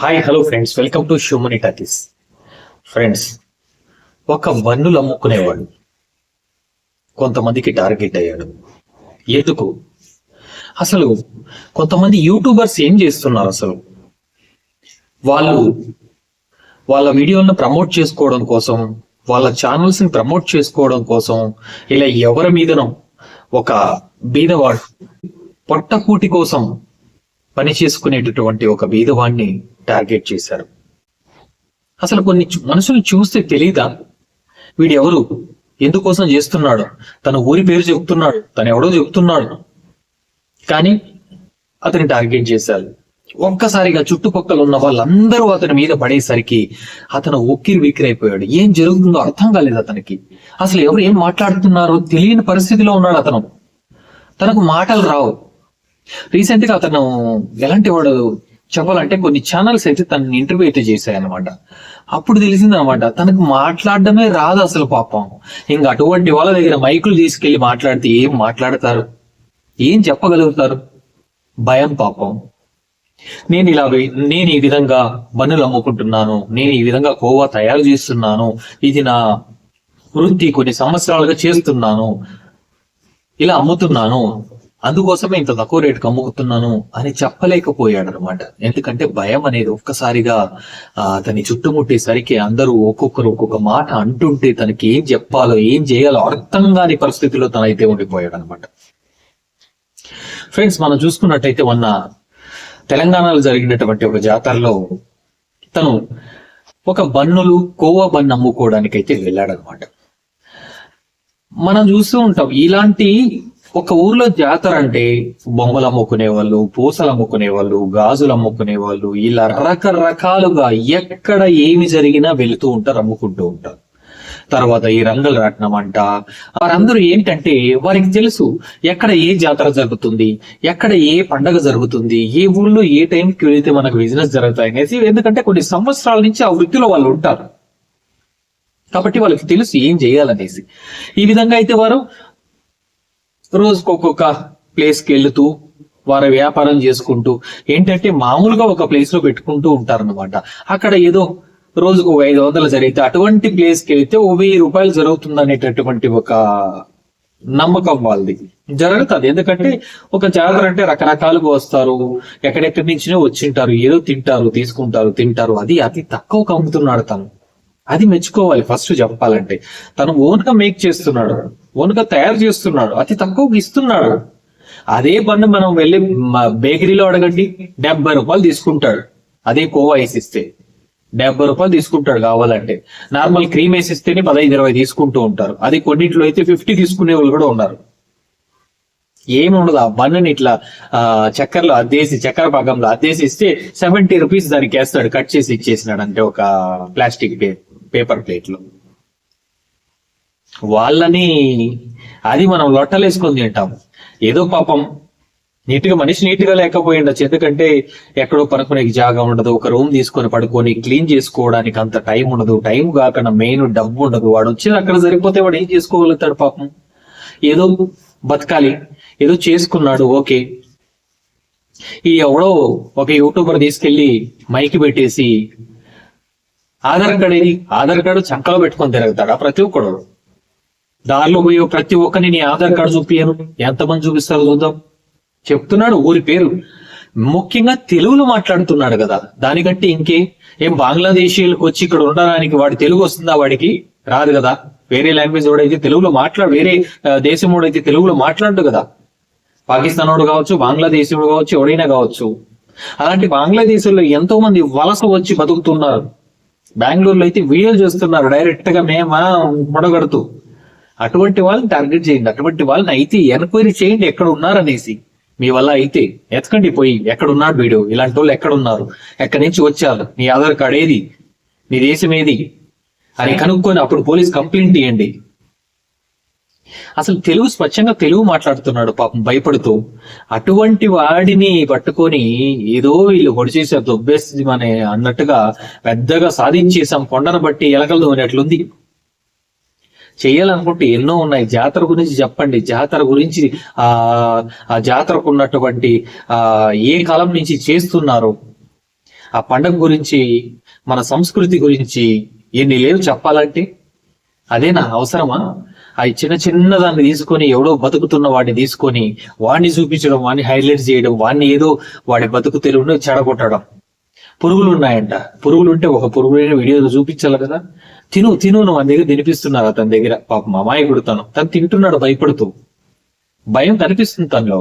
Hi hello friends, welcome to human talkies. Friends, ఒక వన్నులు అమ్ముకునేవాడు కొంతమందికి target అయ్యాడు. ఎందుకు? అసలు కొంతమంది యూట్యూబర్స్ ఏం చేస్తున్నారు? అసలు వాళ్ళు వాళ్ళ వీడియోలను ప్రమోట్ చేసుకోవడం కోసం, వాళ్ళ ఛానల్స్ ని ప్రమోట్ చేసుకోవడం కోసం ఇలా ఎవరి మీదనో ఒక బీదవాడు పొట్టకూటి కోసం పని చేసుకునేటటువంటి ఒక బీదవాడిని టార్గెట్ చేశారు. అసలు కొన్ని మనుషులు చూస్తే తెలీదా వీడెవరు, ఎందుకోసం చేస్తున్నాడు? తన ఊరి పేరు చెబుతున్నాడు, తను ఎవడో చెబుతున్నాడు, కానీ అతని టార్గెట్ చేశారు. ఒక్కసారిగా చుట్టుపక్కల ఉన్న వాళ్ళందరూ అతని మీద పడేసరికి అతను ఉక్కిరి బిక్కిరైపోయాడు. ఏం జరుగుతుందో అర్థం కాలేదు అతనికి. అసలు ఎవరు ఏం మాట్లాడుతున్నారో తెలియని పరిస్థితిలో ఉన్నాడు అతను. తనకు మాటలు రావు. రీసెంట్ గా అతను ఎలాంటి వాడు చెప్పాలంటే, కొన్ని ఛానల్స్ అయితే తనని ఇంటర్వ్యూ అయితే చేశాయన్నమాట. అప్పుడు తెలిసింది అనమాట, తనకు మాట్లాడడమే రాదు అసలు. పాపం, ఇంకా అటువంటి వాళ్ళ దగ్గర మైకులు తీసుకెళ్లి మాట్లాడితే ఏం మాట్లాడతారు, ఏం చెప్పగలుగుతారు? భయం పాపం. నేను ఈ విధంగా బన్నులు అమ్ముకుంటున్నాను, నేను ఈ విధంగా కోవా తయారు చేస్తున్నాను, ఇది నా వృత్తి, కొన్ని సంవత్సరాలుగా చేస్తున్నాను, ఇలా అమ్ముతున్నాను, అందుకోసమే ఇంత తక్కువ రేటుకి అమ్ముకుతున్నాను అని చెప్పలేకపోయాడు అనమాట. ఎందుకంటే భయం అనేది ఒక్కసారిగా అతని చుట్టుముట్టేసరికి అందరూ ఒక్కొక్కరు ఒక్కొక్క మాట అంటుంటే తనకి ఏం చెప్పాలో ఏం చేయాలో అర్థం కాని పరిస్థితిలో తనైతే ఉండిపోయాడు అనమాట. ఫ్రెండ్స్, మనం చూసుకున్నట్టయితే మొన్న తెలంగాణలో జరిగినటువంటి ఒక జాతరలో తను ఒక బన్నులు కోవా బన్ను అమ్ముకోవడానికి అయితే వెళ్ళాడనమాట. మనం చూస్తూ ఉంటాం, ఇలాంటి ఒక ఊర్లో జాతర అంటే బొమ్మలు అమ్ముకునే వాళ్ళు, పూసలు అమ్ముకునే వాళ్ళు, గాజులు అమ్ముకునే వాళ్ళు, ఇలా రకరకాలుగా ఎక్కడ ఏమి జరిగినా వెళుతూ ఉంటారు, అమ్ముకుంటూ ఉంటారు. తర్వాత ఈ రంగుల రాట్నం అంట, వారందరూ ఏంటంటే వారికి తెలుసు ఎక్కడ ఏ జాతర జరుగుతుంది, ఎక్కడ ఏ పండగ జరుగుతుంది, ఏ ఊర్లో ఏ టైంకి వెళితే మనకు బిజినెస్ జరుగుతాయి అనేసి. ఎందుకంటే కొన్ని సంవత్సరాల నుంచి ఆ వృత్తిలో వాళ్ళు ఉంటారు కాబట్టి వాళ్ళకి తెలుసు ఏం చేయాలనేసి. ఈ విధంగా అయితే వారు రోజుకు ఒక్కొక్క ప్లేస్కి వెళుతూ వారి వ్యాపారం చేసుకుంటూ ఏంటంటే మామూలుగా ఒక ప్లేస్ లో పెట్టుకుంటూ ఉంటారన్నమాట. అక్కడ ఏదో రోజుకు 500 జరిగితే అటువంటి ప్లేస్కి వెళితే 1000 రూపాయలు జరుగుతుంది అనేటటువంటి ఒక నమ్మకం వాళ్ళది. జరుగుతుంది. ఎందుకంటే ఒక జాతర అంటే రకరకాలుగా వస్తారు, ఎక్కడెక్కడి నుంచినే వచ్చింటారు, ఏదో తింటారు, తీసుకుంటారు, తింటారు. అది అతి తక్కువకు అమ్ముతున్నాడు తను. అది మెచ్చుకోవాలి ఫస్ట్ చెప్పాలంటే. తను ఓన్గా మేక్ చేస్తున్నాడు, ఓన్గా తయారు చేస్తున్నాడు, అతి తక్కువకి ఇస్తున్నాడు. అదే పన్ను మనం వెళ్ళి బేకరీలో అడగండి, 70 రూపాయలు తీసుకుంటాడు. అదే కోవా వేసిస్తే 70 రూపాయలు తీసుకుంటాడు కావాలంటే. నార్మల్ క్రీమ్ వేసిస్తేనే 15-20 తీసుకుంటూ ఉంటారు. అది కొన్నిట్లో అయితే 50 తీసుకునే వాళ్ళు కూడా ఉన్నారు. ఏముండదు, ఆ బన్నుని ఇట్లా చక్కెరలో అద్దేసి, చక్కెర పాకంలో అద్దేసి ఇస్తే 70 రూపీస్ దానికి వేస్తాడు, కట్ చేసి ఇచ్చేసినాడు అంటే ఒక ప్లాస్టిక్ పేపర్ ప్లేట్ లో. వాళ్ళని అది మనం లొట్టలేసుకొని తింటాము. ఏదో పాపం మనిషి నీట్ గా లేకపోయిండొచ్చు. ఎందుకంటే ఎక్కడో పడుకునే జాగా ఉండదు, ఒక రూమ్ తీసుకొని పడుకొని క్లీన్ చేసుకోవడానికి అంత టైం ఉండదు. టైం కాకుండా మెయిన్ డబ్బు ఉండదు. వాడు వచ్చి అక్కడ సరిపోతే వాడు ఏం చేసుకోగలుగుతాడు పాపం? ఏదో బతకాలి, ఏదో చేసుకున్నాడు, ఓకే. ఈ ఎవడో ఒక యూట్యూబర్ తీసుకెళ్లి మైకి పెట్టేసి ఆధార్ కార్డు చంకలో పెట్టుకొని తిరుగుతాడు ప్రతి ఒక్కడు. దారిలో పోయి ప్రతి ఒక్కరిని నీ ఆధార్ కార్డు చూపియను, ఎంతమంది చూపిస్తారు చూద్దాం చెప్తున్నాడు. ఊరి పేరు ముఖ్యంగా తెలుగులో మాట్లాడుతున్నాడు కదా, దానికంటే ఏం బంగ్లాదేశీయులకు వచ్చి ఇక్కడ ఉండడానికి వాడి తెలుగు వస్తుందా? వాడికి రాదు కదా. వేరే లాంగ్వేజ్ వాడైతే తెలుగులో వేరే దేశం వాడైతే తెలుగులో మాట్లాడు కదా. పాకిస్తాన్ వాడు కావచ్చు, బంగ్లాదేశీయుడు కావచ్చు, ఎవడైనా కావచ్చు. అలాంటి బంగ్లాదేశంలో ఎంతో మంది వలస వచ్చి బతుకుతున్నారు. బెంగళూరులో అయితే వీడియోలు చేస్తున్నారు డైరెక్ట్ గా మొడగడుతూ. అటువంటి వాళ్ళని టార్గెట్ చేయండి, అటువంటి వాళ్ళని అయితే ఎంక్వైరీ చేయండి ఎక్కడ ఉన్నారనేసి. మీ వల్ల అయితే ఎతకండి పోయి, ఎక్కడ ఉన్నాడు వీడు, ఇలాంటి వాళ్ళు ఎక్కడ ఉన్నారు, ఎక్కడి నుంచి వచ్చారు, నీ ఆధార్ కార్డ్ ఏది, నీ దేశం ఏది అని కనుక్కొని అప్పుడు పోలీస్ కంప్లైంట్ ఇవ్వండి. అసలు స్వచ్ఛంగా తెలుగు మాట్లాడుతున్నాడు పాపం భయపడుతూ. అటువంటి వాడిని పట్టుకొని ఏదో వీళ్ళు పొడిచేసారు, దొబ్బేస్తుంది అన్నట్టుగా పెద్దగా సాధించేసాం, కొండను బట్టి ఎలకలు అనేట్లుంది. చేయాలనుకుంటే ఎన్నో ఉన్నాయి. జాతర గురించి చెప్పండి, జాతర గురించి ఆ జాతరకు ఉన్నటువంటి ఏ కాలం నుంచి చేస్తున్నారు ఆ పండగ గురించి, మన సంస్కృతి గురించి ఎన్ని లేవు చెప్పాలంటే. అదేనా అవసరమా? అది చిన్న చిన్న దాన్ని తీసుకొని, ఎవడో బతుకుతున్న వాడిని తీసుకొని వాడిని చూపించడం, వాడిని హైలైట్ చేయడం, వాడిని ఏదో వాడి బతుకు తెలుగును చెడగొట్టడం. పురుగులు ఉన్నాయంట, పురుగులు ఉంటే ఒక పురుగులైన వీడియోలు చూపించాలి కదా. తిను తిను మన దగ్గర తినిపిస్తున్నారు అతని దగ్గర. పాపం అమాయకుడు తను తింటున్నాడు భయపడుతూ. భయం కనిపిస్తుంది తనలో.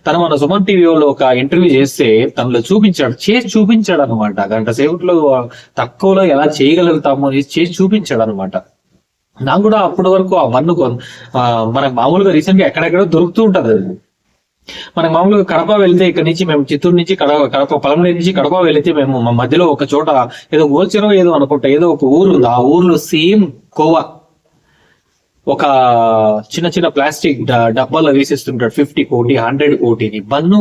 తను మన సుమన్ టీవీలో ఒక ఇంటర్వ్యూ చేస్తే తనలో చేసి చూపించాడు అనమాట. గంట సేపట్లో తక్కువలో ఎలా చేయగలుగుతామో చేసి చూపించాడు అనమాట. నాకు కూడా అప్పటి వరకు ఆ వన్ను మనకు మామూలుగా రీసెంట్ గా ఎక్కడెక్కడో దొరుకుతూ ఉంటది అది. మనకు మామూలుగా కడప వెళ్తే ఇక్కడ నుంచి మేము చిత్తూరు నుంచి కడప పొలంలో నుంచి కడప వెళితే మేము మా మధ్యలో ఒక చోట ఏదో ఓల్చెరో ఏదో అనుకుంటా, ఏదో ఒక ఊరు ఉంది. ఆ ఊర్లో సేమ్ కోవా ఒక చిన్న చిన్న ప్లాస్టిక్ డబ్బాలో వేసేస్తుంటాడు. 50 కోటి 100 కోటిని బన్ను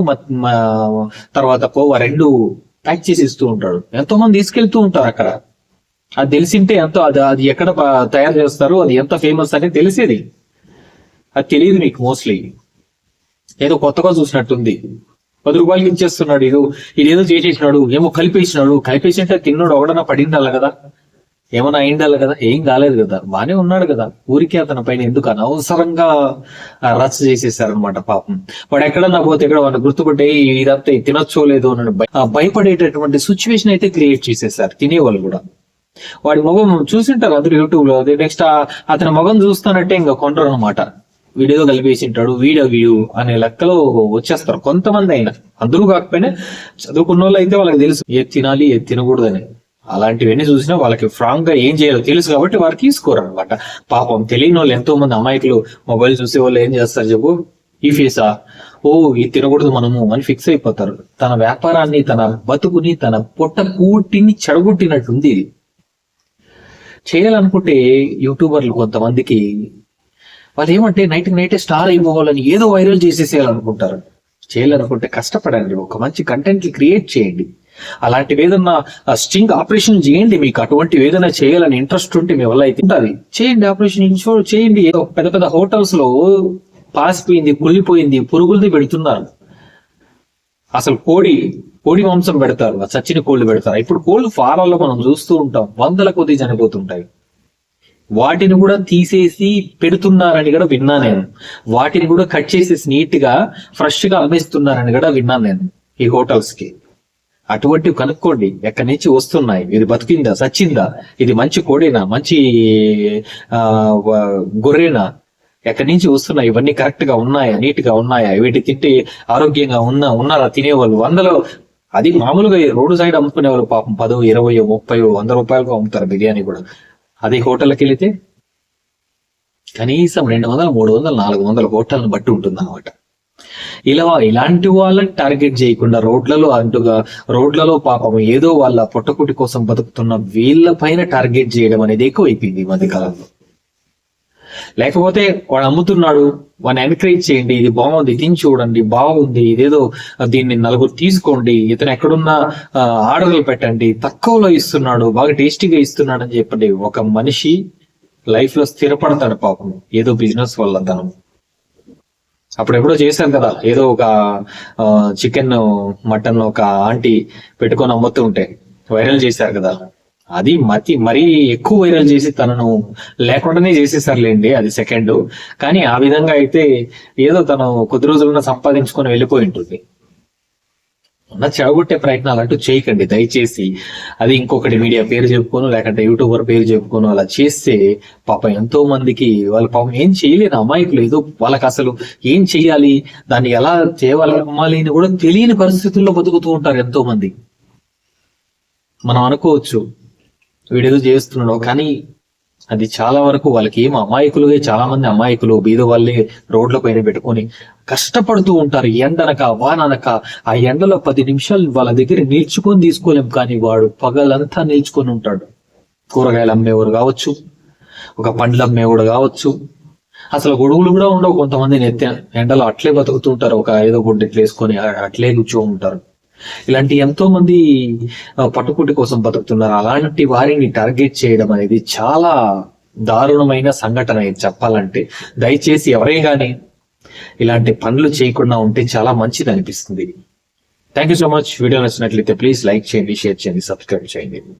తర్వాత కోవా 2 ప్యాక్ చేసి ఇస్తూ ఉంటాడు. ఎంతో మంది తీసుకెళ్తూ ఉంటారు అక్కడ. అది తెలిసింటే ఎంతో అది ఎక్కడ తయారు చేస్తారు, అది ఎంత ఫేమస్ అనేది తెలిసేది. అది తెలియదు మీకు మోస్ట్లీ. ఏదో కొత్తగా చూసినట్టుంది. 10 రూపాయలకి ఇచ్చేస్తున్నాడు. ఇదేదో చేసేసినాడు, ఏమో కలిపేసి అంటే తిన్నాడు. ఒకడన్నా పడిండాలి కదా, ఏమన్నా అయిండాలి కదా. ఏం కాలేదు కదా, బానే ఉన్నాడు కదా. ఊరికే అతని పైన ఎందుకు అనవసరంగా రచ్చ చేసేసారనమాట. పాపం వాడు ఎక్కడన్నా పోతే ఎక్కడ వాడిని గుర్తుపట్టే ఇదంతా తినొచ్చో లేదో అని భయపడేటటువంటి సిచ్యువేషన్ అయితే క్రియేట్ చేసేసారు తినేవాళ్ళు కూడా. వాడి మొగం చూసింటారు అందరూ యూట్యూబ్ లో. నెక్స్ట్ అతని మొగం చూస్తానంటే ఇంకా కొండరు అనమాట. వీడియో కలిపేసింటాడు, వీడియో అనే లెక్కలో వచ్చేస్తారు కొంతమంది. అయినా అందరూ కాకపోయినా చదువుకున్న వాళ్ళు అయితే వాళ్ళకి తెలుసు ఏది తినాలి ఏది తినకూడదని. అలాంటివన్నీ చూసినా వాళ్ళకి ఫ్రాంక్ గా ఏం చేయాలో తెలుసు కాబట్టి వారు తీసుకోరు అనమాట. పాపం తెలియని వాళ్ళు ఎంతో మంది అమాయకులు మొబైల్ చూసే వాళ్ళు ఏం చేస్తారు చెప్పు, ఈ ఫేసా, ఇది తినకూడదు మనము అని ఫిక్స్ అయిపోతారు. తన వ్యాపారాన్ని, తన బతుకుని, తన పొట్ట కూటిని చెడగొట్టినట్టుంది ఇది. చేయాలనుకుంటే యూట్యూబర్లు కొంతమందికి వాళ్ళు ఏమంటే నైటే స్టార్ అయిపోవాలని ఏదో వైరల్ చేసేసేయాలనుకుంటారు. చేయాలనుకుంటే కష్టపడండి, ఒక మంచి కంటెంట్ క్రియేట్ చేయండి. అలాంటివి ఏదన్నా స్టింగ్ ఆపరేషన్ చేయండి. మీకు అటువంటి ఏదైనా చేయాలని ఇంట్రెస్ట్ ఉంటే మీ వల్ల అయితే ఉంటుంది, చేయండి. ఆపరేషన్ చేయండి. ఏదో పెద్ద పెద్ద హోటల్స్ లో పాసిపోయింది, కుళ్ళిపోయింది పురుగులది పెడుతున్నారు. అసలు కోడి మాంసం పెడతారు, చచ్చిన కోళ్ళు పెడతారు. ఇప్పుడు కోళ్ళు ఫారాల్లో మనం చూస్తూ ఉంటాం, 100ల కొద్ది చనిపోతుంటాయి. వాటిని కూడా తీసేసి పెడుతున్నారని కూడా విన్నా నేను. వాటిని కూడా కట్ చేసేసి నీట్ గా ఫ్రెష్ గా అమ్మేస్తున్నారని కూడా విన్నాను నేను ఈ హోటల్స్ కి. అటువంటివి కనుక్కోండి, ఎక్కడి నుంచి వస్తున్నాయి, ఇది బతికిందా చచ్చిందా, ఇది మంచి కోడేనా మంచి గొర్రెనా, ఎక్కడి నుంచి వస్తున్నాయి, ఇవన్నీ కరెక్ట్ గా ఉన్నాయా, నీట్ గా ఉన్నాయా, వీటి తింటే ఆరోగ్యంగా ఉన్నారా తినేవాళ్ళు. 100లో అది మామూలుగా రోడ్డు సైడ్ అమ్ముకునే వాళ్ళు పాపం 10, 20, 30, 100 రూపాయలకు అమ్ముతారు బిర్యానీ కూడా. అదే హోటల్కి వెళితే కనీసం 200, 300, 400 హోటల్ని బట్టి ఉంటుంది అనమాట. ఇలాంటి వాళ్ళని టార్గెట్ చేయకుండా రోడ్లలో పాపం ఏదో వాళ్ళ పొట్టకుటి కోసం బతుకుతున్న వీళ్ళ పైన టార్గెట్ చేయడం అనేది ఎక్కువైపోయింది ఈ మధ్య కాలంలో. లేకపోతే వాడు అమ్ముతున్నాడు, వాడిని ఎంకరేజ్ చేయండి, ఇది బాగుంది తిని చూడండి బాగుంది, ఇదేదో దీన్ని నలుగురు తీసుకోండి, ఇతను ఎక్కడున్నా ఆర్డర్లు పెట్టండి, తక్కువలో ఇస్తున్నాడు, బాగా టేస్టీగా ఇస్తున్నాడు అని చెప్పండి. ఒక మనిషి లైఫ్ లో స్థిరపడతాడు పాపం ఏదో బిజినెస్ వల్ల. తను అప్పుడు ఎప్పుడో చేశారు కదా, ఏదో ఒక చికెన్ మటన్ ఒక ఆంటీ పెట్టుకొని అమ్ముతూ ఉంటే వైరల్ చేశారు కదా. అది మరీ ఎక్కువ వైరల్ చేసి తనను లేకుండానే చేసేసారులేండి, అది సెకండ్. కానీ ఆ విధంగా అయితే ఏదో తను కొద్ది రోజులన్నా సంపాదించుకొని వెళ్ళిపోయి ఉంటుంది. చెడగొట్టే ప్రయత్నాలు అంటూ చేయకండి దయచేసి. అది ఇంకొకటి మీడియా పేరు చెప్పుకోను, లేకంటే యూట్యూబర్ పేరు చెప్పుకోను అలా చేస్తే పాపం ఎంతో మందికి వాళ్ళ పాపం ఏం చేయలేని అమాయకులు, ఏదో వాళ్ళకి అసలు ఏం చెయ్యాలి, దాన్ని ఎలా చేయాలి అని కూడా తెలియని పరిస్థితుల్లో బతుకుతూ ఉంటారు ఎంతో మంది. మనం అనుకోవచ్చు వీడేదో చేస్తున్నాడు, కానీ అది చాలా వరకు వాళ్ళకి ఏం అమాయకులుగా, చాలా మంది అమాయకులు బీద వాళ్ళే రోడ్ల పైన పెట్టుకొని కష్టపడుతూ ఉంటారు. ఎండనక వాననక ఆ ఎండలో 10 నిమిషాలు వాళ్ళ దగ్గర నిల్చుకొని తీసుకోలేం, కానీ వాడు పగలంతా నిల్చుకొని ఉంటాడు. కూరగాయలు అమ్మేవాడు కావచ్చు, ఒక పండ్లు అమ్మేవాడు కావచ్చు, అసలు గొడుగులు కూడా ఉండవు. కొంతమంది ఎండలో అట్లే బతుకుతుంటారు, ఒక ఏదో గుడ్డ ఇట్లా వేసుకొని అట్లే కూర్చో ఉంటారు. ఇలాంటి ఎంతో మంది పట్టుకుటి కోసం బతుకుతున్నారు. అలాంటి వారిని టార్గెట్ చేయడం అనేది చాలా దారుణమైన సంఘటన ఇది చెప్పాలంటే. దయచేసి ఎవరే గాని ఇలాంటి పనులు చేయకుండా ఉంటే చాలా మంచిది అనిపిస్తుంది. Thank you so much. Video నచ్చినట్లయితే ప్లీజ్ లైక్ చేయండి, షేర్ చేయండి, సబ్స్క్రైబ్ చేయండి.